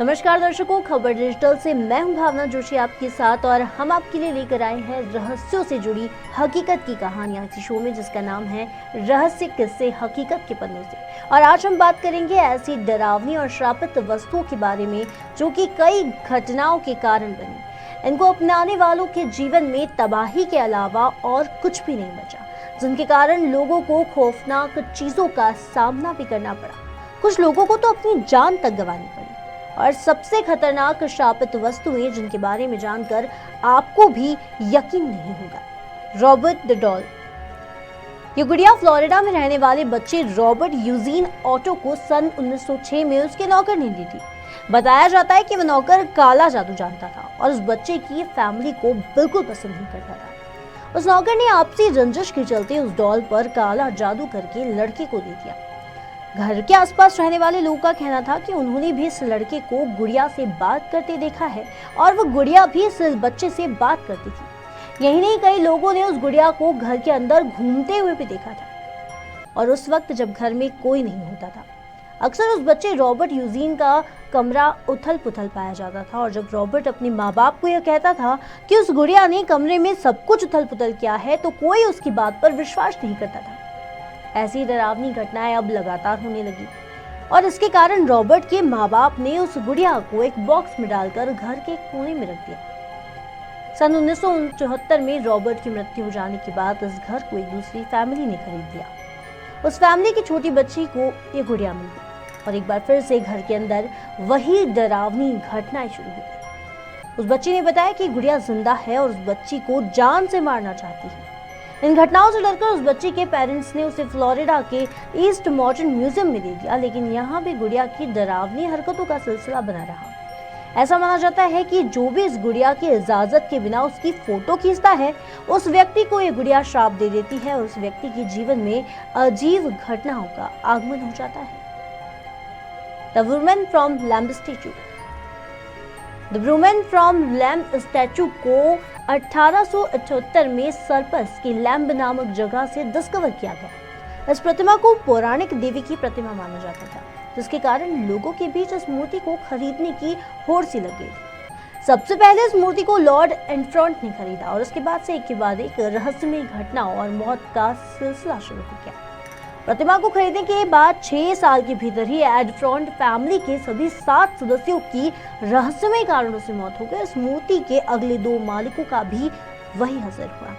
नमस्कार दर्शकों, खबर डिजिटल से मैं हूं भावना जोशी आपके साथ और हम आपके लिए लेकर आए हैं रहस्यों से जुड़ी हकीकत की कहानियां इसी शो में, जिसका नाम है रहस्य किस्से हकीकत के पन्नों से। और आज हम बात करेंगे ऐसी डरावनी और श्रापित वस्तुओं के बारे में जो कि कई घटनाओं के कारण बनी। इनको अपनाने वालों के जीवन में तबाही के अलावा और कुछ भी नहीं बचा, जिनके कारण लोगों को खौफनाक चीजों का सामना भी करना पड़ा। कुछ लोगों को तो अपनी जान तक गंवानी पड़ी। और सबसे खतरनाक श्रापित वस्तुएं जिनके बारे में जानकर आपको भी यकीन नहीं होगा। Robert the doll. ये गुड़िया फ्लोरिडा में रहने वाले बच्चे रॉबर्ट यूजीन ऑटो को सन 1906 में उसके नौकर ने दी थी। बताया जाता है कि वह नौकर काला जादू जानता था और उस बच्चे की फैमिली को बिल्कुल पसंद नहीं करता था। उस नौकर ने आपसी रंजिश के चलते उस डॉल पर काला जादू करके लड़के को दे दिया। घर के आसपास रहने वाले लोगों का कहना था कि उन्होंने भी इस लड़के को गुड़िया से बात करते देखा है और वो गुड़िया भी इस बच्चे से बात करती थी। यही नहीं, कई लोगों ने उस गुड़िया को घर के अंदर घूमते हुए भी देखा था और उस वक्त जब घर में कोई नहीं होता था। अक्सर उस बच्चे रॉबर्ट यूजीन का कमरा उथल पुथल पाया जाता था और जब रॉबर्ट अपने माँ बाप को यह कहता था कि उस गुड़िया ने कमरे में सब कुछ उथल पुथल किया है, तो कोई उसकी बात पर विश्वास नहीं करता था। ऐसी डरावनी घटनाएं अब लगातार होने लगी और इसके कारण रॉबर्ट के माँ बाप ने उस गुड़िया को एक बॉक्स में डालकर घर के कोने में रख दिया। सन 1974 में रॉबर्ट की मृत्यु हो जाने के बाद इस घर को एक दूसरी फैमिली ने खरीद लिया। उस फैमिली की छोटी बच्ची को ये गुड़िया मिल गई और एक बार फिर से घर के अंदर वही डरावनी घटनाएं शुरू हो गई। उस बच्ची ने बताया कि गुड़िया जिंदा है और उस बच्ची को जान से मारना चाहती है। इन घटनाओं से डरकर उस बच्ची के पेरेंट्स ने उसे फ्लोरिडा के ईस्ट मॉडर्न म्यूजियम में दे दिया, लेकिन यहाँ भी गुड़िया की डरावनी हरकतों का सिलसिला बना रहा। ऐसा माना जाता है कि जो भी इस गुड़िया की इजाजत के बिना उसकी फोटो खींचता है, उस व्यक्ति को ये गुड़िया श्राप दे देती है और उस व्यक्ति के जीवन में अजीब घटनाओं का आगमन हो जाता है। The woman from lamb statue. The woman from lamb statue को 1878 में सरपस की लैम्ब नामक जगह से डिस्कवर किया गया। इस प्रतिमा को पौराणिक देवी की प्रतिमा माना जाता था, जिसके कारण लोगों के बीच इस मूर्ति को खरीदने की होड़ सी लग गई। सबसे पहले इस मूर्ति को लॉर्ड एंफ्रॉन्ट ने खरीदा और उसके बाद से एक के बाद एक रहस्यमय घटना और मौत का सिलसिला शुरू हो गया। प्रतिमा को खरीदने के बाद 6 साल के भीतर ही एडफ्रॉन्ट फैमिली के सभी 7 सदस्यों की रहस्यमय कारणों से मौत हो गई। इस मूर्ति के अगले 2 मालिकों का भी वही असर हुआ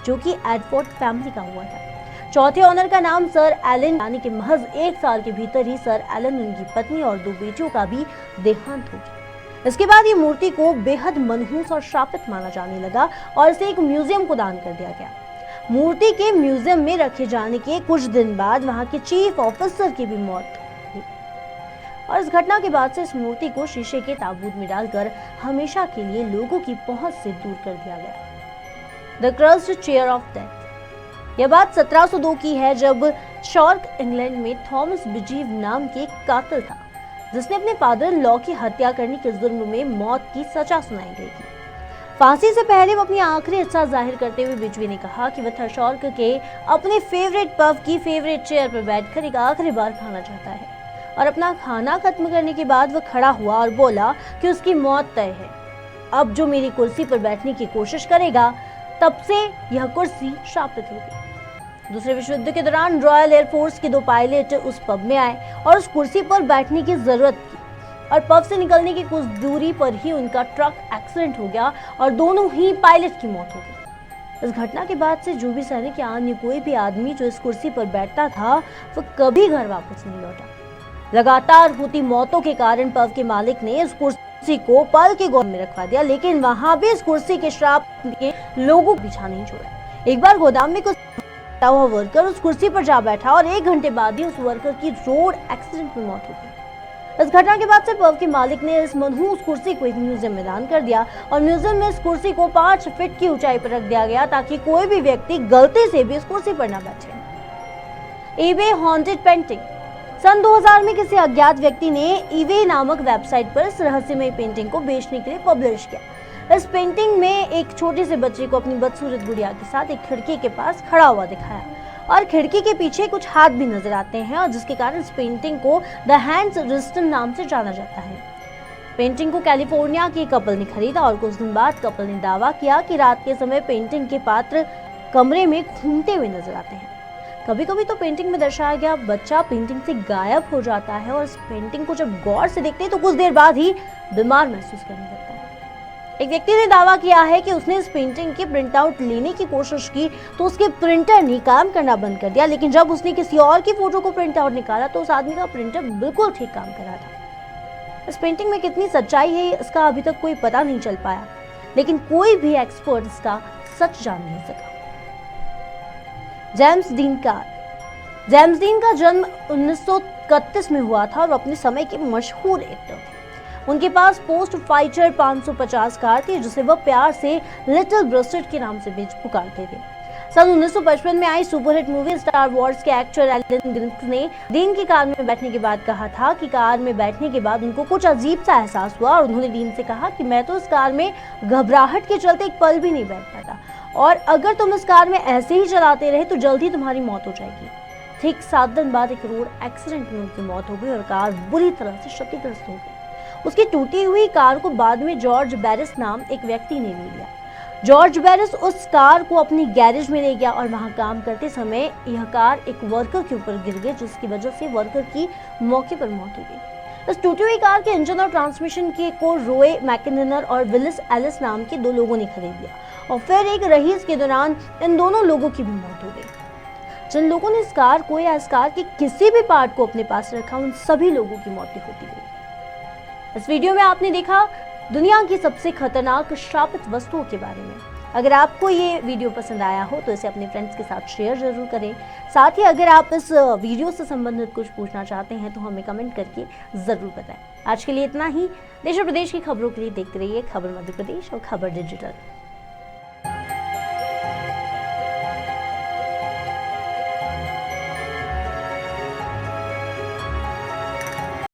जो कि एडफोर्ड फैमिली का हुआ था। चौथे ऑनर का नाम सर एलन, यानी कि महज 1 साल के भीतर ही सर एलन, उनकी पत्नी और 2 बेटियों का भी देहांत हो गया। इसके बाद ये मूर्ति को बेहद मनहूस और श्रापित माना जाने लगा और इसे एक म्यूजियम को दान कर दिया गया। मूर्ति के म्यूजियम में रखे जाने के कुछ दिन बाद वहां के चीफ ऑफिसर की भी मौत हुई और इस घटना के बाद से इस मूर्ति को शीशे के ताबूत में डालकर हमेशा के लिए लोगों की पहुंच से दूर कर दिया गया। The crossed chair of death. यह बात 1702 की है, जब शॉर्क इंग्लैंड में थॉमस बिजीव नाम के एक कातिल था जिसने अपने फादर इन लॉ की हत्या करने के जुर्म में मौत की सजा सुनाई गई थी। फांसी से पहले वो अपनी आखिरी इच्छा जाहिर करते हुए बिजवी ने कहा कि वह थर्शॉर्क के अपने फेवरेट पब की फेवरेट चेयर पर बैठकर एक आखिरी बार खाना चाहता है और अपना खाना खत्म करने के बाद वह खड़ा हुआ और बोला कि उसकी मौत तय है। अब जो मेरी कुर्सी पर बैठने की कोशिश करेगा, तब से यह कुर्सी श्रापित होगी। दूसरे विश्व युद्ध के दौरान रॉयल एयरफोर्स के 2 पायलट उस पब में आए और उस कुर्सी पर बैठने की जरूरत की और पब से निकलने की कुछ दूरी पर ही उनका ट्रक एक्सीडेंट हो गया और दोनों ही पायलट की मौत हो गई। इस घटना के बाद से जो भी सैनिक या अन्य कोई भी आदमी जो इस कुर्सी पर बैठता था, वो कभी घर वापस नहीं लौटा। लगातार होती मौतों के कारण पब के मालिक ने इस कुर्सी को पल के गोदाम में रखवा दिया, लेकिन वहां भी इस कुर्सी के श्राप के लोगों को पीछा नहीं छोड़ा। एक बार गोदाम में कुछ हुआ वर्कर उस कुर्सी पर जा बैठा और 1 घंटे बाद ही उस वर्कर की रोड एक्सीडेंट में मौत हो गई। इस घटना के बाद से पब के मालिक ने इस मनहूस कुर्सी को एक म्यूजियम में दान कर दिया और म्यूजियम में इस कुर्सी को 5 फीट की ऊंचाई पर रख दिया गया ताकि कोई भी व्यक्ति गलती से भी इस कुर्सी पर न बैठे। EBay haunted painting. सन 2000 में किसी अज्ञात व्यक्ति ने ईबे नामक वेबसाइट पर इस रहस्यमय पेंटिंग को बेचने के लिए पब्लिश किया। इस पेंटिंग में एक छोटे से बच्चे को अपनी बदसूरत गुड़िया के साथ एक खिड़की के पास खड़ा हुआ दिखाया और खिड़की के पीछे कुछ हाथ भी नजर आते हैं और जिसके कारण इस पेंटिंग को द हैंड्स रिस्टन नाम से जाना जाता है। पेंटिंग को कैलिफोर्निया के कपल ने खरीदा और कुछ दिन बाद कपल ने दावा किया कि रात के समय पेंटिंग के पात्र कमरे में घूमते हुए नजर आते हैं। कभी कभी तो पेंटिंग में दर्शाया गया बच्चा पेंटिंग से गायब हो जाता है और इस पेंटिंग को जब गौर से देखते हैं तो कुछ देर बाद ही बीमार महसूस करने लगता है। एक व्यक्ति ने दावा किया है कि उसने इस पेंटिंग की प्रिंट आउट लेने की कोशिश की तो उसके प्रिंटर ने काम करना बंद कर दिया, लेकिन जब उसने किसी और की फोटो को प्रिंट आउट निकाला तो उस आदमी का प्रिंटर बिल्कुल ठीक काम कर रहा था। इस पेंटिंग में कितनी सच्चाई है इसका अभी तक कोई पता नहीं चल पाया, लेकिन कोई भी एक्सपर्ट इसका सच जान नहीं सका। जेम्स डीन का जन्म 1931 में हुआ था और अपने समय के मशहूर एक्टर थे। उनके पास पोस्ट फाइटर 550 कार थी जिसे वह प्यार से लिटिल ब्रेस्टेड के नाम से भी पुकारते थे। सन 1955 में आई सुपरहिट मूवी स्टार वॉर्स के एक्टर एलन गिल्स ने डीन की कार में बैठने के बाद कहा था कि कार में बैठने के बाद उनको कुछ अजीब सा एहसास हुआ और उन्होंने डीन से कहा कि मैं तो इस कार में घबराहट के चलते एक पल भी नहीं बैठ पाता और अगर तुम इस कार में ऐसे ही चलाते रहे तो जल्द ही तुम्हारी मौत हो जाएगी। ठीक 7 दिन बाद एक रोड एक्सीडेंट में उनकी मौत हो गई और कार बुरी तरह से क्षतिग्रस्त हो गई। उसकी टूटी हुई कार को बाद में जॉर्ज बैरिस नाम एक व्यक्ति ने ले लिया। जॉर्ज बैरिस उस कार को अपनी गैरेज में ले गया और वहां काम करते समय यह कार एक वर्कर के ऊपर गिर गई जिसकी वजह से वर्कर की मौके पर मौत हो गई। इस टूटी हुई कार के इंजन और ट्रांसमिशन को रोए मैकेनिनर और विलिस एलिस नाम के 2 लोगों ने खरीद लिया और फिर एक रहीस के दौरान इन दोनों लोगों की भी मौत हो गई। जिन लोगों ने इस कार को या इस कार के किसी भी पार्ट को अपने पास रखा उन सभी लोगों की मौत होती गई। इस वीडियो में आपने देखा दुनिया की सबसे खतरनाक श्रापित वस्तुओं के बारे में। अगर आपको ये वीडियो पसंद आया हो तो इसे अपने फ्रेंड्स के साथ शेयर जरूर करें। साथ ही अगर आप इस वीडियो से संबंधित कुछ पूछना चाहते हैं तो हमें कमेंट करके जरूर बताएं। आज के लिए इतना ही। देश और प्रदेश की खबरों के लिए देखते रहिए खबर मध्य प्रदेश और खबर डिजिटल।